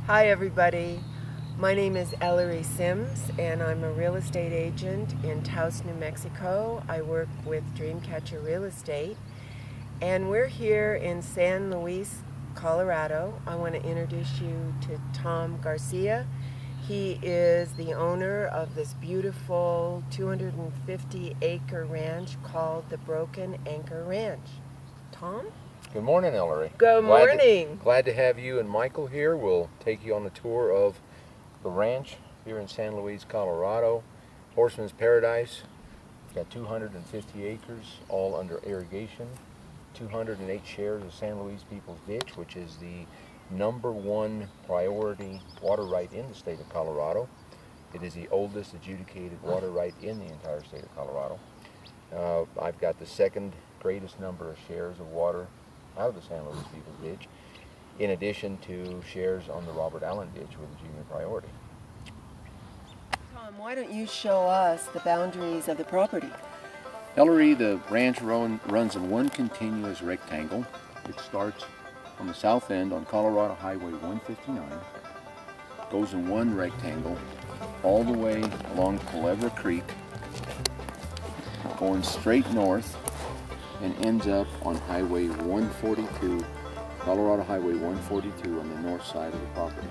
Hi everybody, my name is Ellery Sims and I'm a real estate agent in Taos, New Mexico. I work with Dreamcatcher Real Estate and we're here in San Luis, Colorado. I want to introduce you to Tom Garcia. He is the owner of this beautiful 250-acre ranch called the Broken Anchor Ranch. Tom? Good morning, Ellery. Good morning. Glad to have you and Michael here. We'll take you on the tour of the ranch here in San Luis, Colorado. Horseman's Paradise. It's got 250 acres, all under irrigation. 208 shares of San Luis People's Ditch, which is the #1 priority water right in the state of Colorado. It is the oldest adjudicated water right in the entire state of Colorado. I've got the second greatest number of shares of water out of the San Luis People's Ditch, in addition to shares on the Robert Allen Ditch with a junior priority. Tom, why don't you show us the boundaries of the property? Ellery, the ranch runs in one continuous rectangle. It starts on the south end on Colorado Highway 159, goes in one rectangle all the way along Culebra Creek, going straight north, and ends up on Highway 142, Colorado Highway 142 on the north side of the property.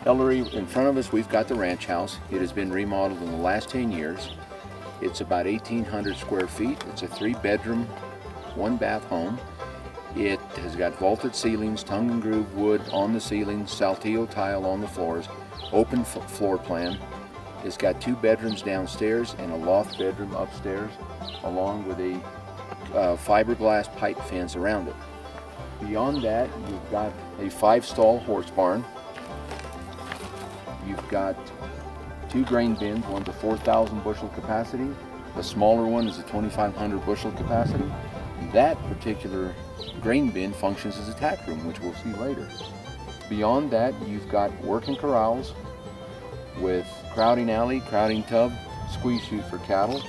Ellery, in front of us we've got the ranch house. It has been remodeled in the last 10 years. It's about 1,800 square feet. It's a 3-bedroom, 1-bath home. It has got vaulted ceilings, tongue and groove wood on the ceilings, saltillo tile on the floors, open floor plan. It's got 2 bedrooms downstairs and a loft bedroom upstairs, along with a fiberglass pipe fence around it. Beyond that, you've got a 5-stall horse barn. You've got 2 grain bins, one's a 4,000 bushel capacity. The smaller one is a 2,500 bushel capacity. That particular grain bin functions as a tack room, which we'll see later. Beyond that, you've got working corrals with crowding alley, crowding tub, squeeze chute for cattle.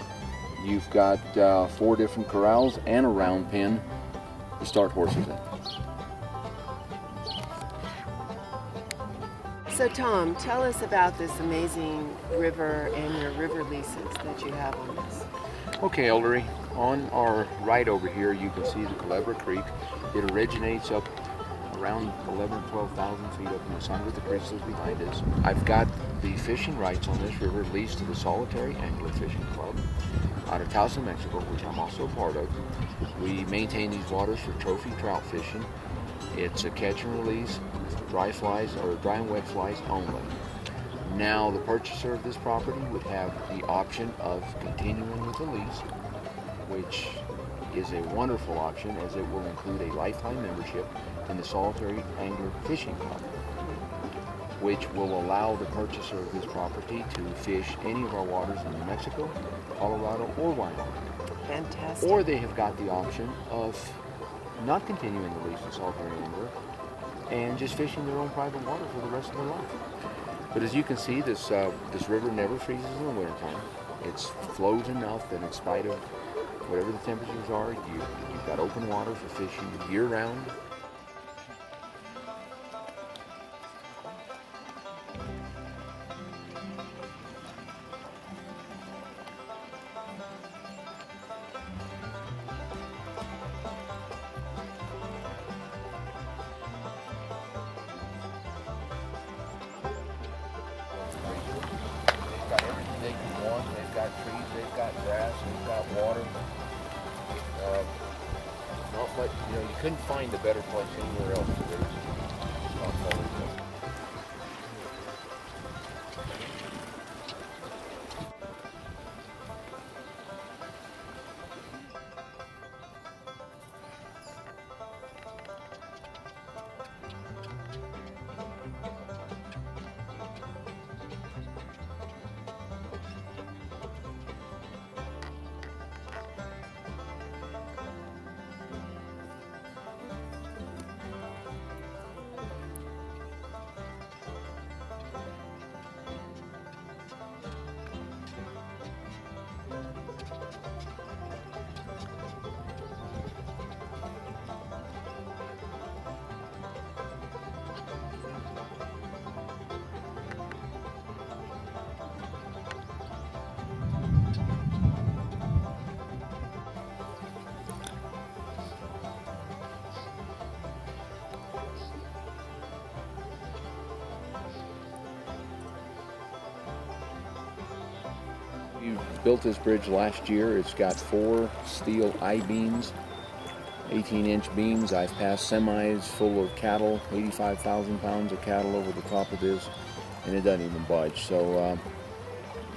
You've got 4 different corrals and a round pen to start horses in. So Tom, tell us about this amazing river and your river leases that you have on this. Okay, Ellery, on our right over here you can see the Culebra Creek. It originates up around 11,000 or 12,000 feet up in the sun with the crystals behind us. I've got the fishing rights on this river leased to the Solitary Angler Fishing Club out of Taos, New Mexico, which I'm also a part of. We maintain these waters for trophy trout fishing. It's a catch and release, dry flies or dry and wet flies only. Now the purchaser of this property would have the option of continuing with the lease, which is a wonderful option as it will include a lifetime membership in the Solitary Angler Fishing Club, which will allow the purchaser of this property to fish any of our waters in New Mexico, Colorado, or Wyoming. Fantastic. Or they have got the option of not continuing the lease with Solitary Angler and just fishing their own private water for the rest of their life. But as you can see, this river never freezes in the wintertime. It flows enough that in spite of whatever the temperatures are, you've got open water for fishing year-round. They've got everything they can want. They've got trees, they've got grass, they've got water. Not much, you couldn't find a better place anywhere else. built this bridge last year. It's got 4 steel I-beams, 18-inch beams. I've passed semis full of cattle, 85,000 pounds of cattle over the top of this, and it doesn't even budge. So,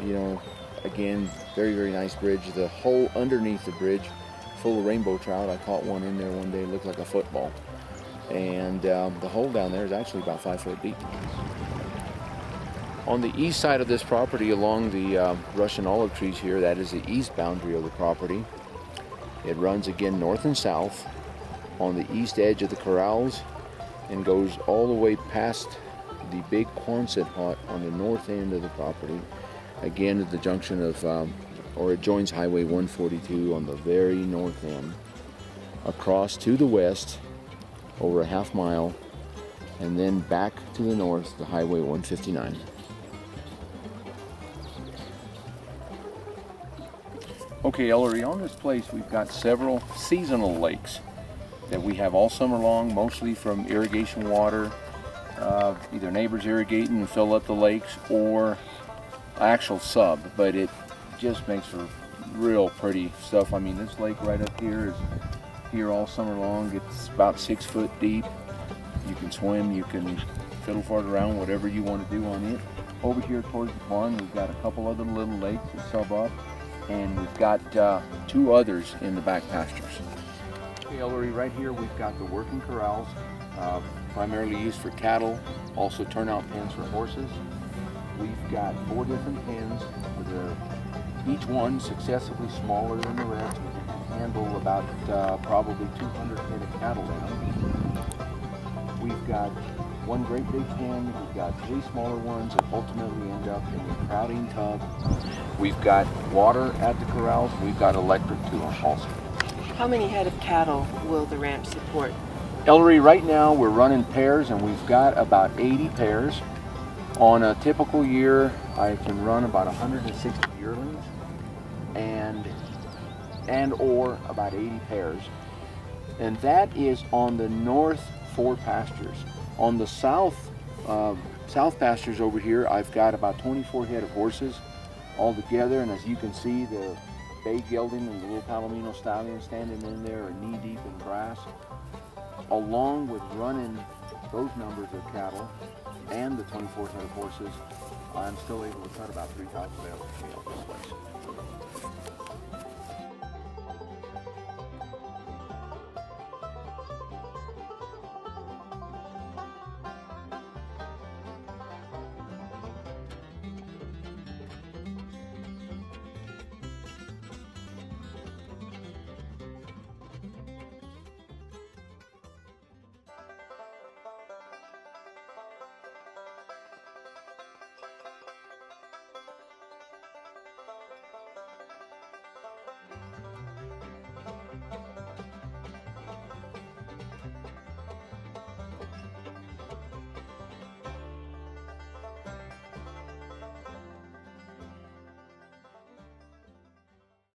you know, again, very, very nice bridge. The hole underneath the bridge, full of rainbow trout. I caught one in there one day, it looked like a football. And the hole down there is actually about 5 foot deep. On the east side of this property, along the Russian olive trees here, that is the east boundary of the property. It runs again north and south on the east edge of the corrals and goes all the way past the big Quonset hut on the north end of the property. Again, at the junction of, or it joins Highway 142 on the very north end. Across to the west, over a half mile, and then back to the north, the Highway 159. Okay, Ellery, on this place we've got several seasonal lakes that we have all summer long, mostly from irrigation water, either neighbors irrigating and fill up the lakes, or actual sub, but it just makes for real pretty stuff. I mean, this lake right up here is here all summer long. It's about 6 foot deep. You can swim, you can fiddle fart around, whatever you want to do on it. Over here towards the pond, we've got a couple other little lakes that sub up, and we've got 2 others in the back pastures. Okay, Ellery, right here we've got the working corrals, primarily used for cattle, also turnout pens for horses. We've got 4 different pens, each one successively smaller than the rest. We can handle about probably 200 head of cattle in them. We've got 1 great big pen, we've got 3 smaller ones that ultimately end up in the crowding tub. We've got water at the corrals, we've got electric to them also. How many head of cattle will the ranch support? Ellery, right now we're running pairs, and we've got about 80 pairs. On a typical year, I can run about 160 yearlings and or about 80 pairs. And that is on the north 4 pastures. On the south pastures over here, I've got about 24 head of horses all together, and as you can see, the bay gelding and the little Palomino stallion standing in there are knee deep in grass. Along with running those numbers of cattle and the 24 head of horses, I'm still able to cut about 3,000 bales of hay off this place.